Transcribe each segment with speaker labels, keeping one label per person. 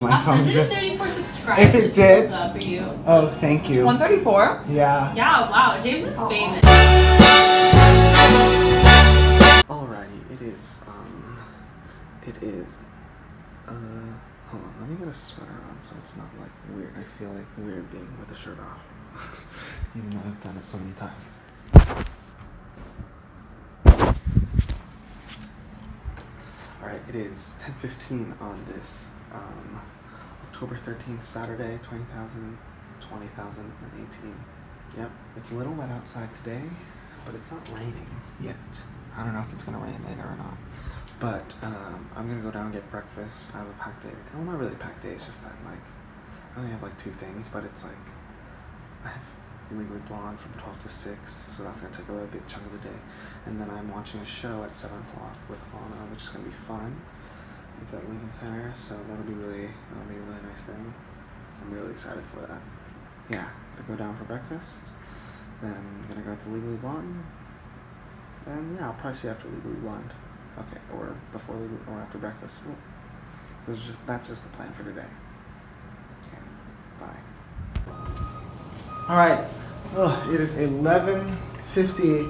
Speaker 1: My phone just.
Speaker 2: 134 subscribers.
Speaker 1: If it did.
Speaker 2: For you.
Speaker 1: Oh, thank you.
Speaker 3: 134?
Speaker 1: Yeah.
Speaker 2: Yeah, wow. Jaymes is famous.
Speaker 1: Alrighty, it is, hold on, let me get a sweater on so it's not, like, weird. I feel, like, weird being with the shirt off. Even though I've done it so many times. Alright, it is 10:15 on this, October 13th, Saturday, 2018. Yep, it's a little wet outside today, but it's not raining yet. I don't know if it's gonna rain later or not. But I'm gonna go down and get breakfast. I have a packed day. Well, not really a packed day. It's just that like I only have like 2 things, but it's like I have Legally Blonde from 12 to 6, so that's gonna take a big chunk of the day. And then I'm watching a show at 7 o'clock with Anna, which is gonna be fun. It's at Lincoln Center, so that'll be a really nice thing. I'm really excited for that. Yeah, gonna go down for breakfast. Then gonna go to Legally Blonde. And yeah, I'll probably see you after Legally Blonde. Okay, or before or after breakfast. Well, that's just the plan for today. Okay, bye. All right, it is 11:50.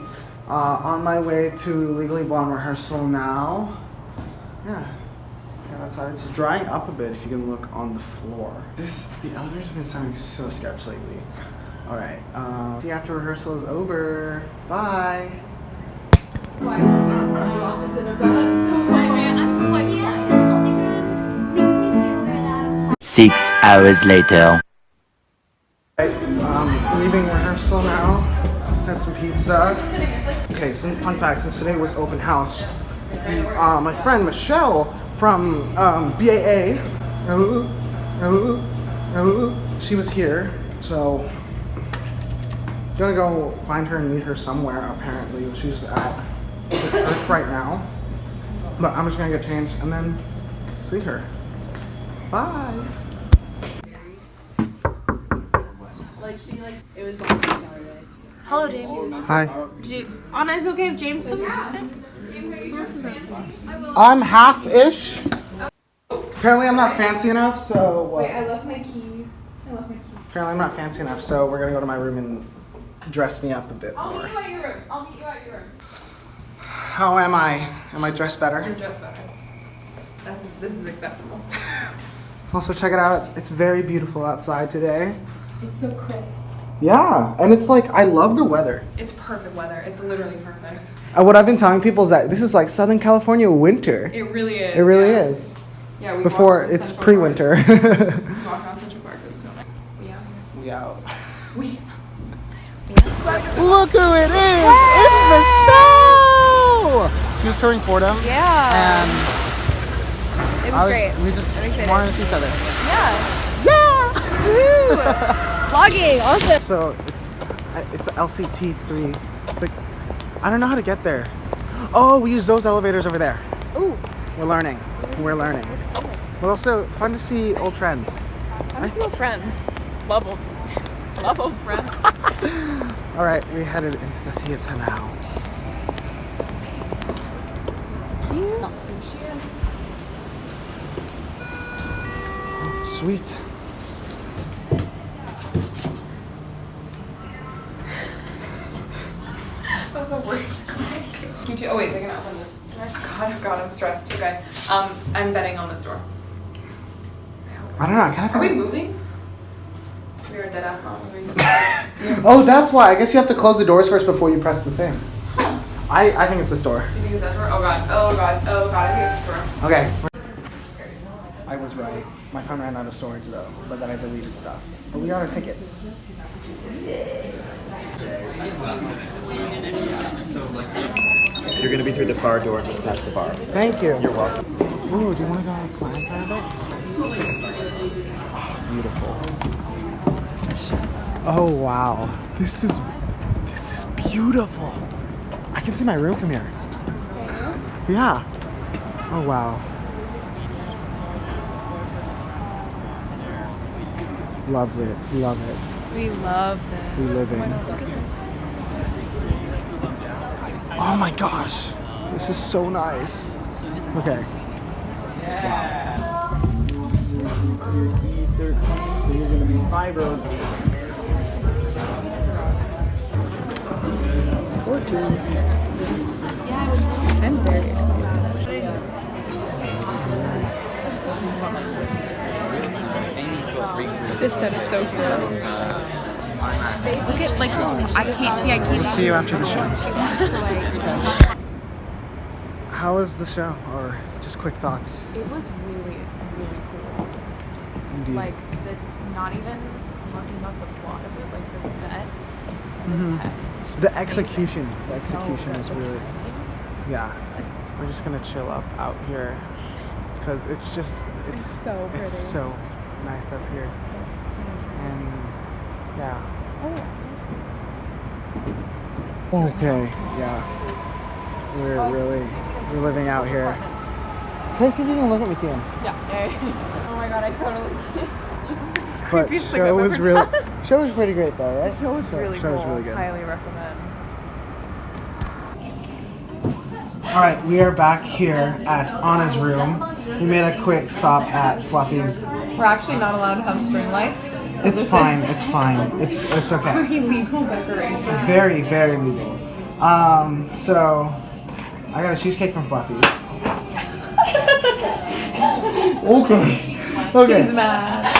Speaker 1: On my way to Legally Blonde rehearsal now. Yeah, outside. It's drying up a bit. If you can look on the floor. The elevators have been sounding so sketch lately. All right. See you after rehearsal is over. Bye.
Speaker 3: The opposite of that. So
Speaker 4: yeah, 6 hours later.
Speaker 1: Leaving rehearsal now. Had some pizza. Okay, some fun facts. Since today was open house, my friend Michelle from BAA, she was here, so gonna go find her and meet her somewhere. Apparently, she's at the church right now, but I'm just gonna get changed and then see her. Bye.
Speaker 2: It was
Speaker 5: Hello, Jaymes.
Speaker 1: Hi.
Speaker 5: Anna, is it okay if Jaymes comes in?
Speaker 1: I'm half-ish. Apparently I'm not fancy enough, so...
Speaker 3: Wait, I left my key.
Speaker 1: Apparently I'm not fancy enough, so we're gonna go to my room and dress me up a bit
Speaker 3: I'll
Speaker 1: more.
Speaker 3: meet you at your room.
Speaker 1: How am I? Am I dressed better?
Speaker 3: You're dressed better. This is acceptable.
Speaker 1: Also, check it out. It's very beautiful outside today.
Speaker 3: It's so crisp.
Speaker 1: Yeah, and it's like, I love the weather.
Speaker 3: It's perfect weather. It's literally perfect.
Speaker 1: What I've been telling people is that this is like Southern California winter.
Speaker 3: It really is.
Speaker 1: It really is.
Speaker 3: Yeah,
Speaker 1: before it's pre-winter.
Speaker 3: We walked around Central Park. It was so nice.
Speaker 1: We out.
Speaker 3: We
Speaker 1: Look who it is! It's Michelle! She was touring Fordham.
Speaker 5: Yeah.
Speaker 1: And
Speaker 5: It was great.
Speaker 1: We just wanted to see each other.
Speaker 5: Yeah. Woo! Vlogging, awesome.
Speaker 1: So it's the LCT3. I don't know how to get there. Oh, we use those elevators over there.
Speaker 5: Ooh.
Speaker 1: We're learning. But also fun to see old friends.
Speaker 5: I'm still friends. Love old friends.
Speaker 1: All right, we headed into the theater now.
Speaker 5: Cute.
Speaker 3: There she is.
Speaker 1: Oh, sweet.
Speaker 3: That was the worst click. Oh wait, I can open this. Oh god, I'm stressed. Okay. I'm betting on this door.
Speaker 1: I don't know.
Speaker 3: Are we moving? We are dead ass not moving.
Speaker 1: Oh, that's why. I guess you have to close the doors first before you press the thing. I think it's this door.
Speaker 3: You think it's that door? Oh god. I think it's this door.
Speaker 1: Okay. I was right. My phone ran out of storage though, but then I deleted stuff. But we got our tickets.
Speaker 4: If you're gonna be through the far door, just past the bar.
Speaker 1: Thank you.
Speaker 4: You're welcome.
Speaker 1: Ooh, do you want to go outside for a bit? Oh, beautiful. Oh wow, this is beautiful. I can see my room from here. Yeah. Oh wow. Loves it. Love it.
Speaker 5: We love this.
Speaker 1: We live in.
Speaker 5: Oh my God, look at this.
Speaker 1: Oh my gosh, this is so nice. Okay. Wow.
Speaker 6: your third plane, so you're going to be 5 rows away. 14.
Speaker 5: I'm very excited. This set is so cool. Look at, like, I can't see.
Speaker 1: We'll see you after the show. How was the show? Or just quick thoughts?
Speaker 5: It was really, really cool.
Speaker 1: Indeed.
Speaker 5: Like, not even talking about the plot of it, like the set and
Speaker 1: Mhm.
Speaker 5: the tech.
Speaker 1: The execution. The
Speaker 5: So
Speaker 1: execution
Speaker 5: good.
Speaker 1: is really. Yeah. We're just gonna chill up out here because it's just
Speaker 5: It's so pretty.
Speaker 1: it's so nice up here, and yeah. Okay. Yeah. We're living out here. Try to see if you can look at me, Kim.
Speaker 5: Yeah. Oh my god, I totally.
Speaker 1: But
Speaker 5: creepiest thing
Speaker 1: show
Speaker 5: I've
Speaker 1: was
Speaker 5: ever
Speaker 1: really
Speaker 5: done.
Speaker 1: show was pretty great though, right?
Speaker 5: Show was really
Speaker 1: show
Speaker 5: cool.
Speaker 1: was really good.
Speaker 5: Highly recommend.
Speaker 1: All right, we are back here at Anna's room. We made a quick stop at Fluffy's.
Speaker 3: We're actually not allowed to have string lights. So
Speaker 1: It's
Speaker 3: this
Speaker 1: fine.
Speaker 3: is
Speaker 1: It's fine. It's okay.
Speaker 3: pretty legal decoration.
Speaker 1: Very, very legal. So I got a cheesecake from Fluffy's. Okay.
Speaker 3: He's mad.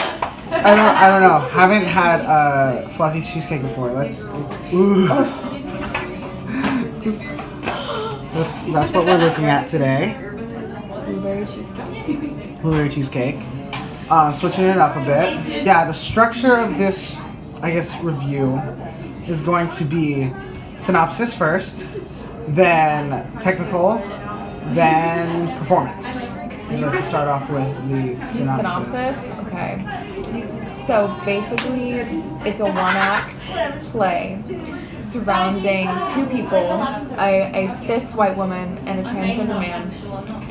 Speaker 1: I don't know. Haven't had Fluffy's cheesecake before. Ooh. Just, that's what we're looking at today.
Speaker 3: Blueberry cheesecake.
Speaker 1: Blueberry cheesecake. Switching it up a bit. Yeah, the structure of this, I guess, review is going to be synopsis first, then technical, then performance. Would you like to start off with the synopsis?
Speaker 3: Okay. So basically, it's a one-act play surrounding two people, a cis white woman and a transgender man,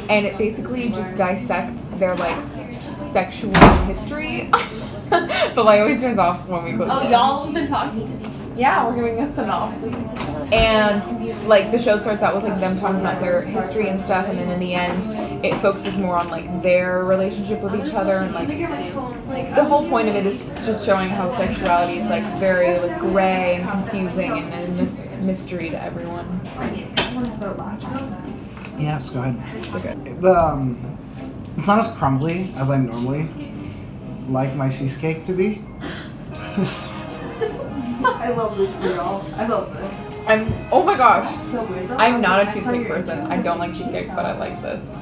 Speaker 3: and it basically just dissects their like sexual history. The light always turns off when we close.
Speaker 2: Oh, y'all have been talking.
Speaker 3: Yeah, we're giving a synopsis. And like the show starts out with like them talking about their history and stuff, and then in the end it focuses more on like their relationship with each other, and like the whole point of it is just showing how sexuality is like very like gray and confusing and this mystery to everyone.
Speaker 1: Yes, go ahead.
Speaker 3: Okay.
Speaker 1: It's not as crumbly as I normally like my cheesecake to be.
Speaker 7: I love this for y'all. I love this.
Speaker 3: Oh my gosh,
Speaker 7: So weird.
Speaker 3: I'm not a cheesecake person. I don't like cheesecake, but I like this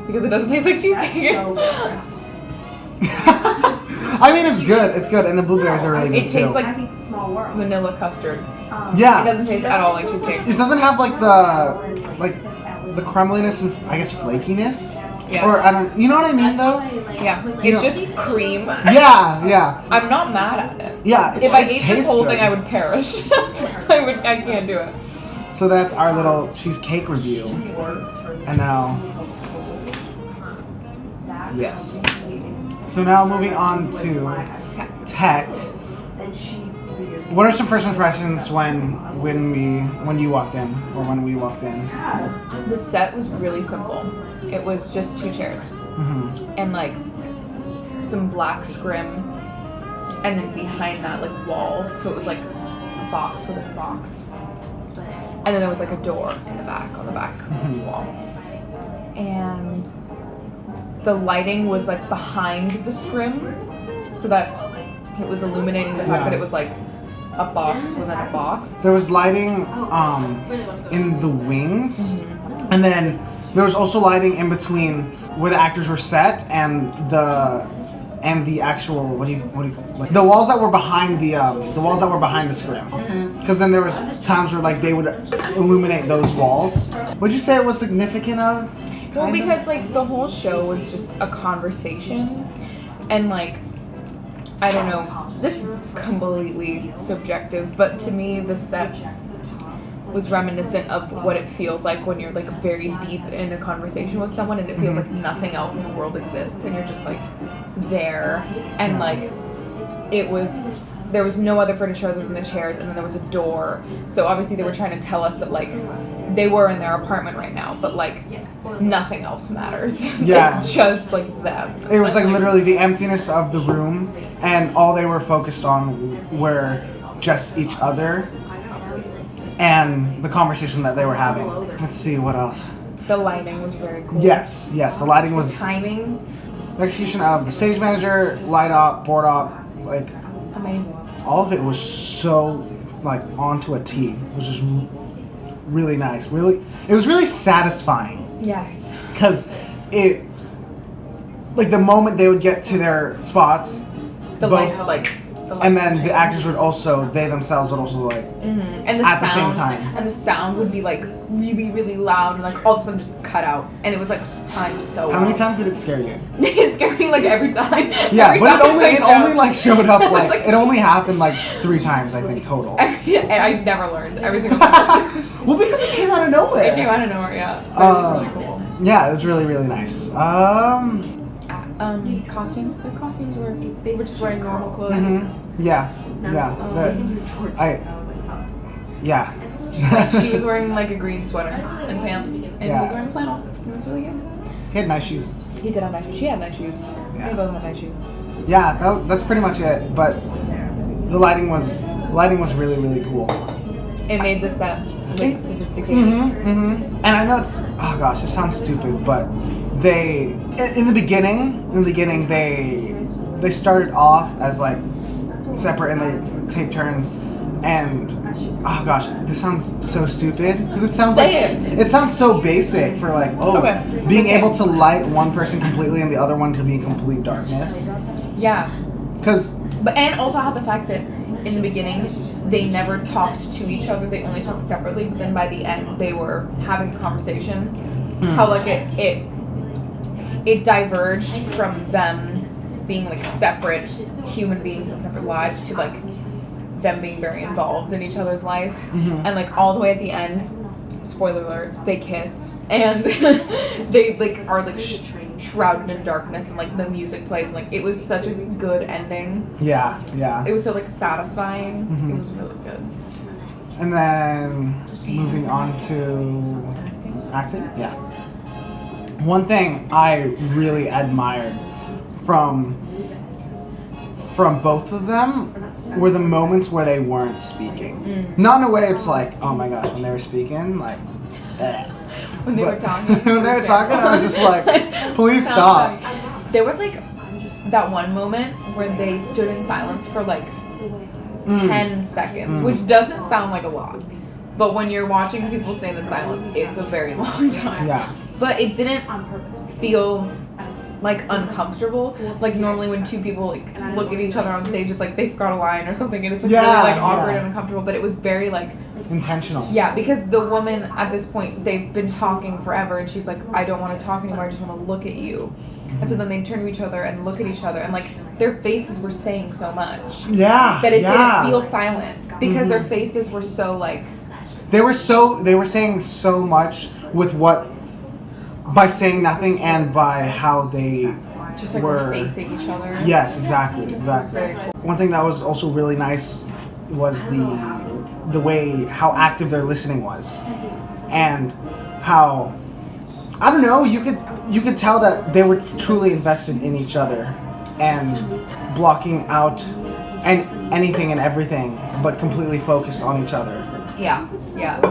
Speaker 3: because it doesn't taste like cheesecake.
Speaker 7: So weird.
Speaker 1: I mean, it's good. It's good, and the blueberries are really good
Speaker 3: It tastes
Speaker 1: too.
Speaker 3: like
Speaker 7: I think it's a small world.
Speaker 3: vanilla custard. It
Speaker 1: Yeah,
Speaker 3: doesn't taste at all like cheesecake.
Speaker 1: it doesn't have like the crumbliness and I guess flakiness.
Speaker 3: Yeah.
Speaker 1: Or I don't. You know what I mean though?
Speaker 3: Yeah, it's just cream.
Speaker 1: Yeah.
Speaker 3: I'm not mad at it.
Speaker 1: Yeah.
Speaker 3: If I
Speaker 1: it
Speaker 3: ate this
Speaker 1: tastes
Speaker 3: whole
Speaker 1: good.
Speaker 3: thing, I would perish. I can't do it.
Speaker 1: So that's our little cheesecake review. And now, yes. So now moving on to tech. What are some first impressions when you walked in, or when we walked in?
Speaker 3: The set was really simple. It was just two chairs
Speaker 1: Mm-hmm.
Speaker 3: and like some black scrim, and then behind that like walls. So it was like a box within a box, and then there was like a door in the back on the back wall, and the lighting was like behind the scrim, so that it was illuminating the fact that it was like a box within a box.
Speaker 1: There was lighting in the wings, and then there was also lighting in between where the actors were set and the actual what do you like the walls that were behind the scrim. Because then there was times where like they would illuminate those walls. Would you say it was significant of?
Speaker 3: Well, because like the whole show was just a conversation, and like I don't know, this is completely subjective, but to me the set was reminiscent of what it feels like when you're like very deep in a conversation with someone and it feels like nothing else in the world exists and you're just like there, and like it was there was no other furniture other than the chairs, and then there was a door. So obviously they were trying to tell us that like they were in their apartment right now, but like nothing else matters.
Speaker 8: Yeah.
Speaker 3: It's just like them.
Speaker 8: It was like literally the emptiness of the room, and all they were focused on were just each other and the conversation that they were having. Let's see what else.
Speaker 3: The lighting was very cool.
Speaker 8: Yes, the lighting was
Speaker 3: Timing,
Speaker 8: the execution of the stage manager, light op, board op, like
Speaker 3: amazing.
Speaker 8: all of it was so like onto a T. It was just really nice. It was really satisfying.
Speaker 3: Yes.
Speaker 8: Because it, like the moment they would get to their spots,
Speaker 3: The
Speaker 8: both-
Speaker 3: lights would like. The lights
Speaker 8: and
Speaker 3: would
Speaker 8: then the
Speaker 3: change.
Speaker 8: actors would also, they themselves would also like,
Speaker 3: And the
Speaker 8: at
Speaker 3: sound,
Speaker 8: the same time.
Speaker 3: And the sound would be like really, really loud, and like all of a sudden just cut out, and it was like timed so.
Speaker 8: how many
Speaker 3: well.
Speaker 8: times did it scare you?
Speaker 3: It scared me like every time.
Speaker 8: Yeah,
Speaker 3: Every
Speaker 8: but
Speaker 3: time
Speaker 8: it only like showed up
Speaker 3: I was
Speaker 8: like,
Speaker 3: like,
Speaker 8: it only happened like 3 times I think total.
Speaker 3: And I never learned every single time.
Speaker 8: Well, because it came out of nowhere.
Speaker 3: It came out of nowhere, yeah. But it was really cool.
Speaker 8: Yeah, it was really, really nice.
Speaker 3: Costumes. The costumes were they were just wearing normal clothes.
Speaker 8: Yeah. Yeah.
Speaker 3: She was wearing like a green sweater and pants, and he
Speaker 8: Yeah.
Speaker 3: was wearing flannel. It was really good.
Speaker 8: He had nice shoes.
Speaker 3: He did have nice shoes. She had nice shoes.
Speaker 8: Yeah.
Speaker 3: They both had nice shoes.
Speaker 8: Yeah, that's pretty much it. But the lighting was really, really cool.
Speaker 3: It made the set look sophisticated.
Speaker 8: And I know it's, oh gosh, it sounds stupid, but in the beginning they started off as like separate, and they take turns, and oh gosh, this sounds so stupid. It sounds it sounds so basic for like being able to light one person completely and the other one to be in complete darkness.
Speaker 3: Yeah.
Speaker 8: But
Speaker 3: and also how the fact that in the beginning they never talked to each other, they only talked separately, but then by the end they were having a conversation. How like it diverged from them being like separate human beings and separate lives to like them being very involved in each other's life. And like all the way at the end, spoiler alert, they kiss, and they like are like shrouded in darkness, and like the music plays, and like it was such a good ending.
Speaker 8: Yeah.
Speaker 3: It was so like satisfying. It was really good.
Speaker 8: And then moving on to acting. Yeah. One thing I really admired from both of them were the moments where they weren't speaking. Not in a way it's like, oh my gosh, when they were speaking, like,
Speaker 3: When they were talking.
Speaker 8: when they were talking, I was just like, please stop.
Speaker 3: There was like that one moment where they stood in silence for like 10 seconds, which doesn't sound like a lot. But when you're watching people stand in silence, it's a very long time.
Speaker 8: Yeah.
Speaker 3: But it didn't feel like uncomfortable. Like normally when two people like look at each other on stage, it's like they forgot a line or something, and it's like really like awkward and uncomfortable. But it was very like
Speaker 8: intentional.
Speaker 3: Yeah, because the woman at this point, they've been talking forever, and she's like, I don't want to talk anymore, I just want to look at you. And so then they turn to each other and look at each other, and like their faces were saying so much.
Speaker 8: Yeah.
Speaker 3: That it didn't feel silent, because their faces were so like
Speaker 8: they were saying so much by saying nothing, and by how they
Speaker 3: just like
Speaker 8: were
Speaker 3: facing each other.
Speaker 8: Yes, exactly.
Speaker 3: Very cool.
Speaker 8: One thing that was also really nice was the way how active their listening was, and how, I don't know, you could tell that they were truly invested in each other and blocking out anything and everything, but completely focused on each other.
Speaker 3: Yeah,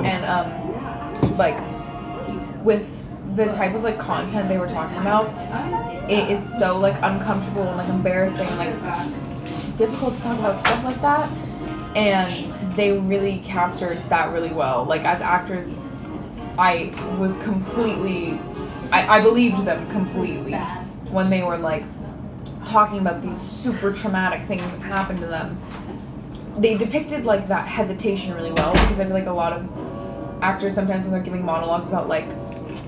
Speaker 3: and like with the type of like content they were talking about, it is so like uncomfortable and like embarrassing, like difficult to talk about stuff like that, and they really captured that really well. Like as actors, I believed them completely when they were like talking about these super traumatic things that happened to them. They depicted like that hesitation really well, because I feel like a lot of actors sometimes when they're giving monologues about like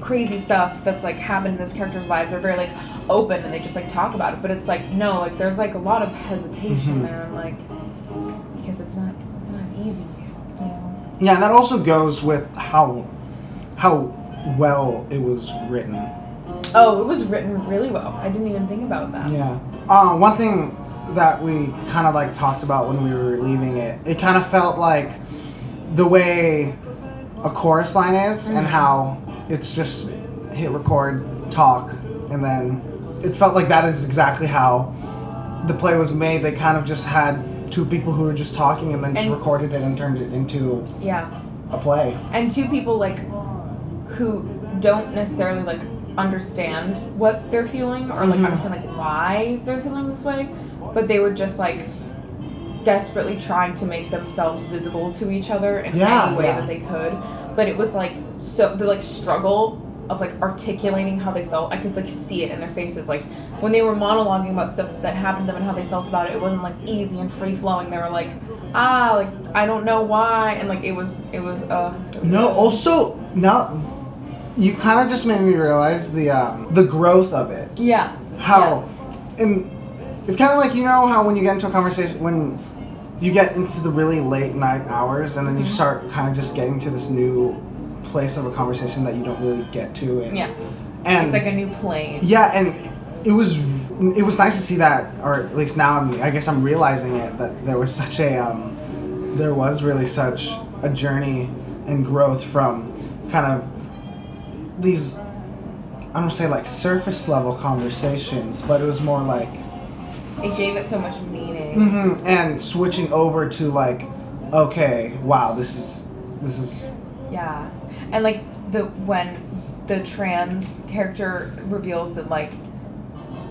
Speaker 3: crazy stuff that's like happened in this character's lives are very like open, and they just like talk about it, but it's like no, like there's like a lot of hesitation there, and like because it's not easy, you know.
Speaker 8: Yeah, and that also goes with how well it was written.
Speaker 3: Oh, it was written really well. I didn't even think about that.
Speaker 8: Yeah. One thing that we kind of like talked about when we were leaving it. It kind of felt like the way a chorus line is and how it's just hit record, talk, and then it felt like that is exactly how the play was made. They kind of just had two people who were just talking and then just recorded it and turned it into a play.
Speaker 3: And two people like who don't necessarily like understand what they're feeling or like understand like why they're feeling this way, but they were just like desperately trying to make themselves visible to each other in any way that they could. But it was like so the like struggle of like articulating how they felt. I could like see it in their faces. Like when they were monologuing about stuff that happened to them and how they felt about it, it wasn't like easy and free flowing. They were like, like I don't know why, and like it was so
Speaker 8: no good. Also now you kind of just made me realize the growth of it. How and it's kind of like, you know how when you get into a conversation, when you get into the really late night hours and then you start kind of just getting to this new place of a conversation that you don't really get to, and
Speaker 3: it's like a new plane.
Speaker 8: And it was nice to see that, or at least now I guess I'm realizing it, that there was such a there was really such a journey and growth from kind of these, I don't say like surface level conversations, but it was more like
Speaker 3: it gave it so much meaning.
Speaker 8: And switching over to like, okay, wow, this is
Speaker 3: and like when the trans character reveals that like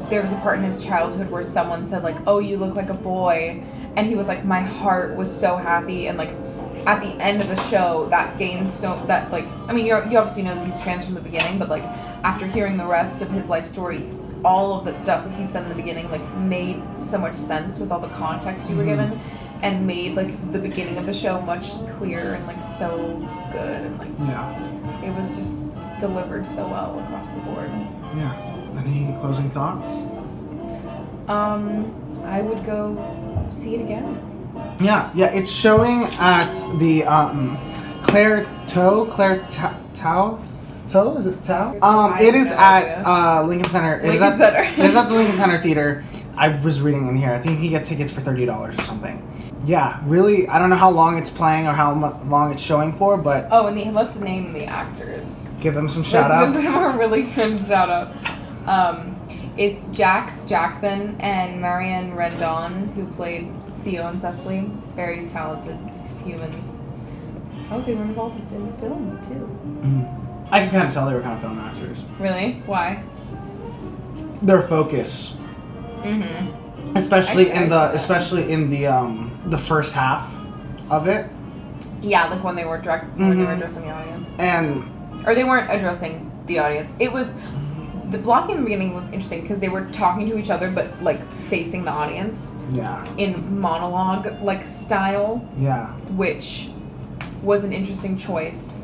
Speaker 3: there was a part in his childhood where someone said like, oh, you look like a boy, and he was like, my heart was so happy, and like at the end of the show that gains so that like, I mean, you obviously know that he's trans from the beginning, but like after hearing the rest of his life story, all of that stuff that he said in the beginning like made so much sense with all the context you were given, and made like the beginning of the show much clearer and like so good, and like it was just delivered so well across the board.
Speaker 8: Any closing thoughts?
Speaker 3: I would go see it again.
Speaker 8: It's showing at the Claire Tao? Is it Tao? It is at Lincoln Center. It is at the Lincoln Center Theater. I was reading in here. I think you get tickets for $30 or something. Really, I don't know how long it's playing or how long it's showing for, but
Speaker 3: and let's name the actors.
Speaker 8: Give them some shout outs.
Speaker 3: Give them a really good shout out. It's Jax Jackson and Marianne Rendon, who played Theo and Cecily. Very talented humans. They were involved in the film too.
Speaker 8: I can kind of tell they were kind of film actors.
Speaker 3: Really? Why?
Speaker 8: Their focus. Especially in the first half of it.
Speaker 3: Yeah, like when they were when they were addressing the audience. Or they weren't addressing the audience. It was the blocking in the beginning was interesting because they were talking to each other but like facing the audience. In monologue like style. Which was an interesting choice.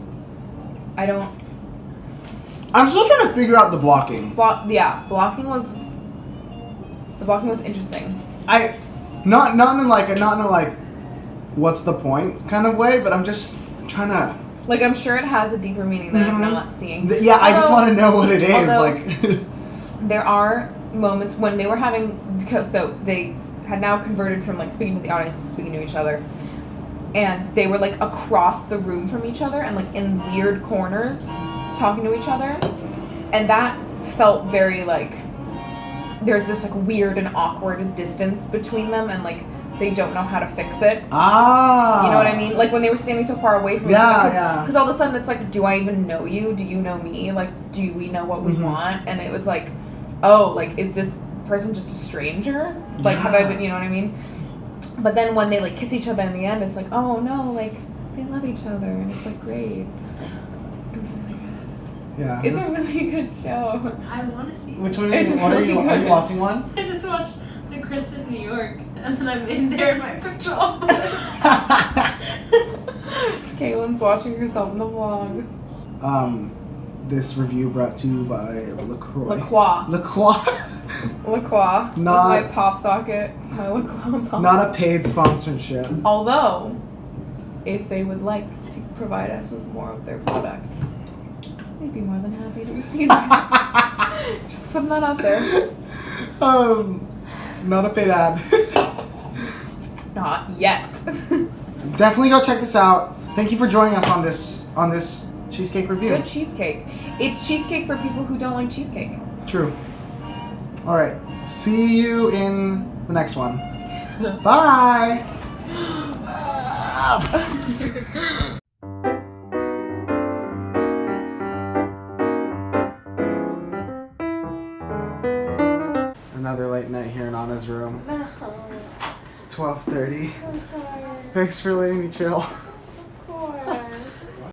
Speaker 8: I'm still trying to figure out the blocking.
Speaker 3: Blocking was interesting.
Speaker 8: Not in a what's the point kind of way, but I'm just trying to,
Speaker 3: like, I'm sure it has a deeper meaning that I'm not seeing.
Speaker 8: I just want to know what it is.
Speaker 3: There are moments when they were so they had now converted from like speaking to the audience to speaking to each other, and they were like across the room from each other and like in weird corners talking to each other, and that felt very like there's this like weird and awkward distance between them, and like they don't know how to fix it. You know what I mean? Like when they were standing so far away from each other, because all of a sudden it's like, do I even know you? Do you know me? Like, do we know what we want? And it was like, is this person just a stranger? Like, have I been? You know what I mean? But then when they like kiss each other in the end, it's like, oh no, like they love each other, and it's like great. It was really good. It's a really good show.
Speaker 2: I want to see it.
Speaker 8: Which one are you watching one?
Speaker 2: I just watched The Chris in New York, and then I'm in there in my pajamas.
Speaker 3: Caitlin's watching herself in the vlog.
Speaker 8: This review brought to you by LaCroix.
Speaker 3: LaCroix.
Speaker 8: Not
Speaker 3: my pop socket. My LaCroix pop.
Speaker 8: Not a paid sponsorship.
Speaker 3: Although, if they would like to provide us with more of their product, we'd be more than happy to receive it. Just putting that out there.
Speaker 8: Not a paid ad.
Speaker 3: Not yet.
Speaker 8: Definitely go check this out. Thank you for joining us on this cheesecake review.
Speaker 3: Good cheesecake. It's cheesecake for people who don't like cheesecake.
Speaker 8: True. All right. See you in the next one. Bye. Another late night here in Anna's room. It's 12:30. Thanks for letting me chill.